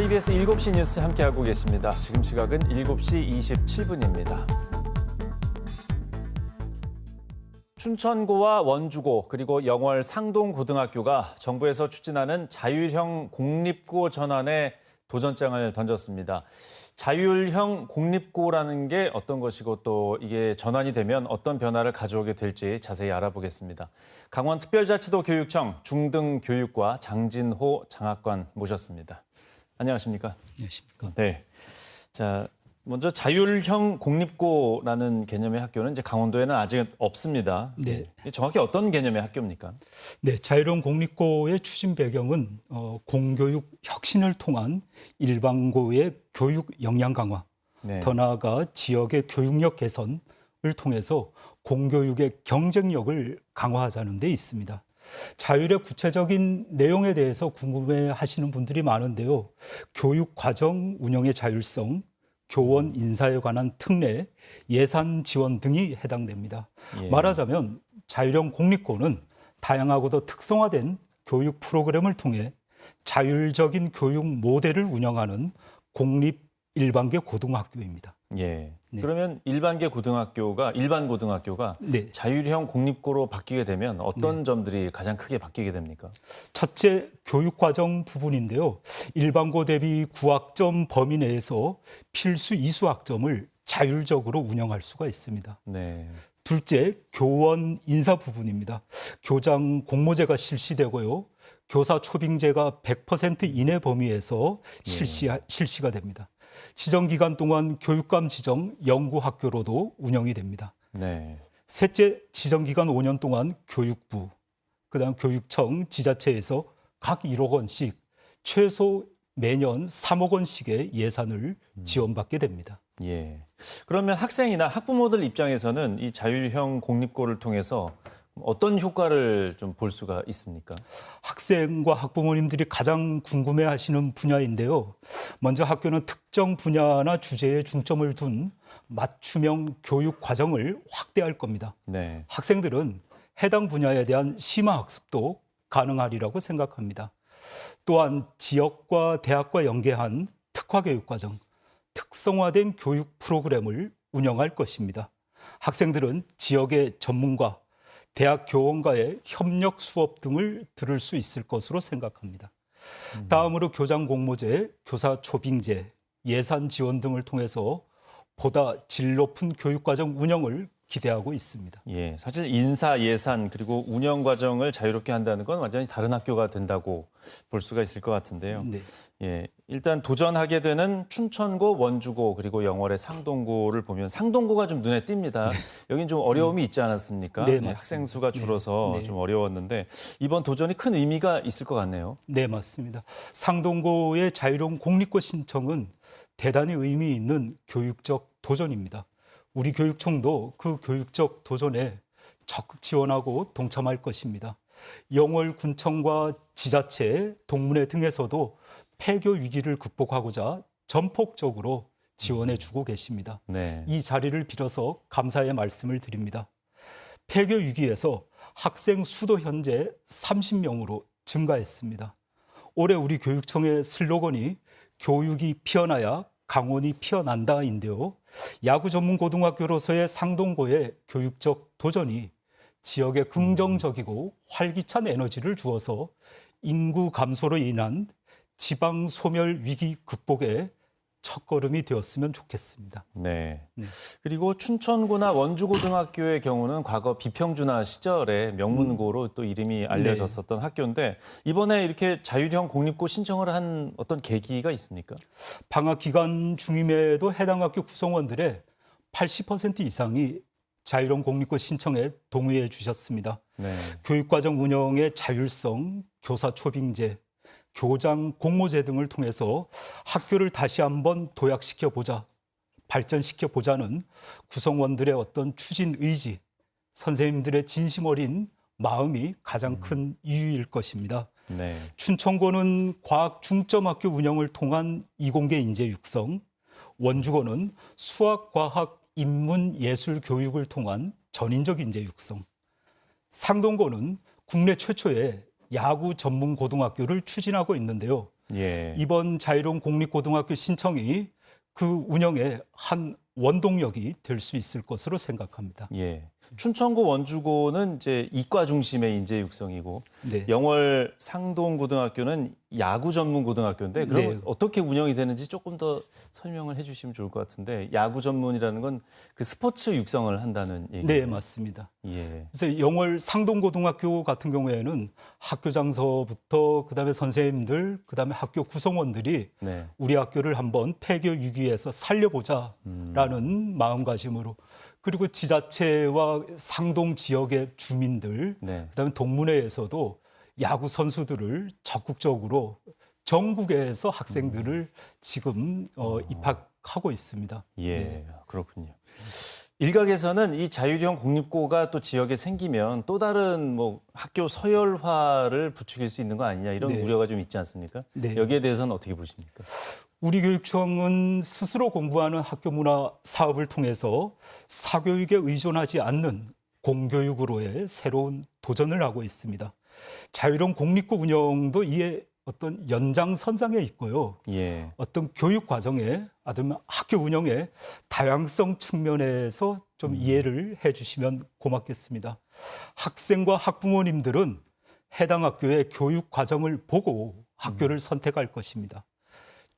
KBS 7시 뉴스 함께하고 계십니다. 지금 시각은 7시 27분입니다. 춘천고와 원주고 그리고 영월 상동고등학교가 정부에서 추진하는 자율형 공립고 전환에 도전장을 던졌습니다. 자율형 공립고라는 게 어떤 것이고 또 이게 전환이 되면 어떤 변화를 가져오게 될지 자세히 알아보겠습니다. 강원특별자치도 교육청 중등교육과 장진호 장학관 모셨습니다. 안녕하십니까? 안녕하십니까? 네. 자, 먼저 자율형 공립고라는 개념의 학교는 이제 강원도에는 아직 없습니다. 네. 정확히 어떤 개념의 학교입니까? 네, 자율형 공립고의 추진 배경은 공교육 혁신을 통한 일반고의 교육 역량 강화, 네. 더 나아가 지역의 교육력 개선을 통해서 공교육의 경쟁력을 강화하자는 데 있습니다. 자율의 구체적인 내용에 대해서 궁금해하시는 분들이 많은데요. 교육 과정 운영의 자율성, 교원 인사에 관한 특례, 예산 지원 등이 해당됩니다. 예. 말하자면 자율형 공립고는 다양하고도 특성화된 교육 프로그램을 통해 자율적인 교육 모델을 운영하는 공립 일반계 고등학교입니다. 예. 네. 그러면 일반 고등학교가 네. 자율형 공립고로 바뀌게 되면 어떤 점들이 가장 크게 바뀌게 됩니까? 첫째, 교육과정 부분인데요. 일반고 대비 구학점 범위 내에서 필수 이수학점을 자율적으로 운영할 수가 있습니다. 네. 둘째, 교원 인사 부분입니다. 교장 공모제가 실시되고요. 교사 초빙제가 100% 이내 범위에서 실시가 됩니다. 지정 기간 동안 교육감 지정 연구학교로도 운영이 됩니다. 네. 셋째, 지정 기간 5년 동안 교육부, 그다음 교육청, 지자체에서 각 1억 원씩 최소 매년 3억 원씩의 예산을 지원받게 됩니다. 예. 그러면 학생이나 학부모들 입장에서는 이 자율형 공립고를 통해서 어떤 효과를 좀 볼 수가 있습니까? 학생과 학부모님들이 가장 궁금해하시는 분야인데요. 먼저 학교는 특정 분야나 주제에 중점을 둔 맞춤형 교육 과정을 확대할 겁니다. 네. 학생들은 해당 분야에 대한 심화 학습도 가능하리라고 생각합니다. 또한 지역과 대학과 연계한 특화교육 과정, 특성화된 교육 프로그램을 운영할 것입니다. 학생들은 지역의 전문가, 대학 교원과의 협력 수업 등을 들을 수 있을 것으로 생각합니다. 다음으로 교장 공모제, 교사 초빙제, 예산 지원 등을 통해서 보다 질 높은 교육과정 운영을 기대하고 있습니다. 예, 사실 인사, 예산 그리고 운영 과정을 자유롭게 한다는 건 완전히 다른 학교가 된다고 볼 수가 있을 것 같은데요. 네. 예, 일단 도전하게 되는 춘천고, 원주고 그리고 영월의 상동고를 보면 상동고가 좀 눈에 띕니다. 여긴 좀 어려움이 있지 않았습니까? 네, 예, 맞습니다. 학생 수가 줄어서 네. 네. 좀 어려웠는데 이번 도전이 큰 의미가 있을 것 같네요. 네, 맞습니다. 상동고의 자율형 공립고 신청은 대단히 의미 있는 교육적 도전입니다. 우리 교육청도 그 교육적 도전에 적극 지원하고 동참할 것입니다. 영월 군청과 지자체, 동문회 등에서도 폐교 위기를 극복하고자 전폭적으로 지원해주고 계십니다. 네. 이 자리를 빌어서 감사의 말씀을 드립니다. 폐교 위기에서 학생 수도 현재 30명으로 증가했습니다. 올해 우리 교육청의 슬로건이 교육이 피어나야 강원이 피어난다인데요. 야구 전문 고등학교로서의 상동고의 교육적 도전이 지역에 긍정적이고 활기찬 에너지를 주어서 인구 감소로 인한 지방 소멸 위기 극복의 첫걸음이 되었으면 좋겠습니다. 네. 네. 그리고 춘천고나 원주고등학교의 경우는 과거 비평준화 시절에 명문고로 또 이름이 알려졌었던 학교인데 이번에 이렇게 자율형 공립고 신청을 한 어떤 계기가 있습니까? 방학 기간 중임에도 해당 학교 구성원들의 80% 이상이 자율형 공립고 신청에 동의해 주셨습니다. 네. 교육과정 운영의 자율성, 교사 초빙제, 교장 공모제 등을 통해서 학교를 다시 한번 도약시켜보자, 발전시켜보자는 구성원들의 어떤 추진 의지, 선생님들의 진심 어린 마음이 가장 큰 이유일 것입니다. 네. 춘천고는 과학 중점학교 운영을 통한 이공계 인재 육성, 원주고는 수학, 과학, 인문, 예술 교육을 통한 전인적 인재 육성, 상동고는 국내 최초의 야구 전문 고등학교를 추진하고 있는데요. 예. 이번 자유로운 공립고등학교 신청이 그 운영의 한 원동력이 될 수 있을 것으로 생각합니다. 예. 춘천고 원주고는 이제 이과 중심의 인재 육성이고 네. 영월 상동고등학교는 야구 전문 고등학교인데 그럼 네. 어떻게 운영이 되는지 조금 더 설명을 해주시면 좋을 것 같은데 야구 전문이라는 건 그 스포츠 육성을 한다는 얘기죠. 네, 맞습니다. 예. 그래서 영월 상동고등학교 같은 경우에는 학교 장서부터 그다음에 선생님들, 그다음에 학교 구성원들이 네. 우리 학교를 한번 폐교 위기에서 살려보자라는 마음가짐으로 그리고 지자체와 상동 지역의 주민들, 네. 그다음에 동문회에서도 야구 선수들을 적극적으로 전국에서 학생들을 지금 입학하고 있습니다. 예. 네. 그렇군요. 일각에서는 이 자율형 공립고가 또 지역에 생기면 또 다른 뭐 학교 서열화를 부추길 수 있는 거 아니냐 이런 네. 우려가 좀 있지 않습니까? 네. 여기에 대해서는 어떻게 보십니까? 우리 교육청은 스스로 공부하는 학교 문화 사업을 통해서 사교육에 의존하지 않는 공교육으로의 새로운 도전을 하고 있습니다. 자유로운 공립고 운영도 이에 어떤 연장선상에 있고요. 예. 어떤 교육 과정에 아니면 학교 운영의 다양성 측면에서 좀 이해를 해 주시면 고맙겠습니다. 학생과 학부모님들은 해당 학교의 교육 과정을 보고 학교를 선택할 것입니다.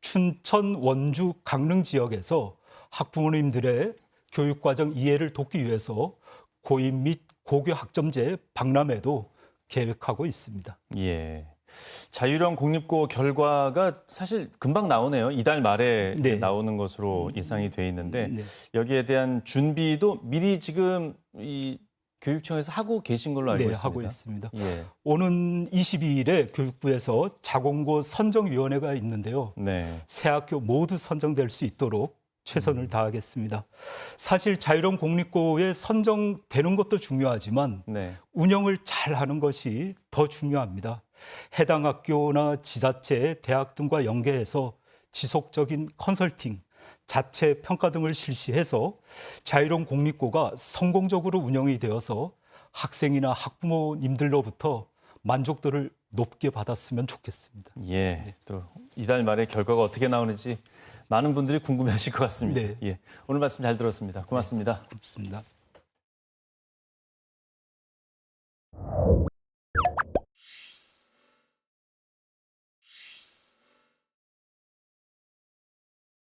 춘천, 원주, 강릉 지역에서 학부모님들의 교육 과정 이해를 돕기 위해서 고임 및 고교 학점제 박람회도 계획하고 있습니다. 예. 자율형 공립고 결과가 사실 금방 나오네요. 이달 말에 네. 나오는 것으로 예상이 돼 있는데 네. 여기에 대한 준비도 미리 지금 이 교육청에서 하고 계신 걸로 알고 네, 있습니다. 하고 있습니다. 예. 오는 22일에 교육부에서 자공고 선정위원회가 있는데요. 네. 새 학교 모두 선정될 수 있도록 최선을 다하겠습니다. 사실 자유로운 공립고에 선정되는 것도 중요하지만 네. 운영을 잘하는 것이 더 중요합니다. 해당 학교나 지자체, 대학 등과 연계해서 지속적인 컨설팅, 자체 평가 등을 실시해서 자유로운 공립고가 성공적으로 운영이 되어서 학생이나 학부모님들로부터 만족도를 높게 받았으면 좋겠습니다. 예. 또 이달 말에 결과가 어떻게 나오는지 많은 분들이 궁금해하실 것 같습니다. 네. 예. 오늘 말씀 잘 들었습니다. 고맙습니다. 고맙습니다.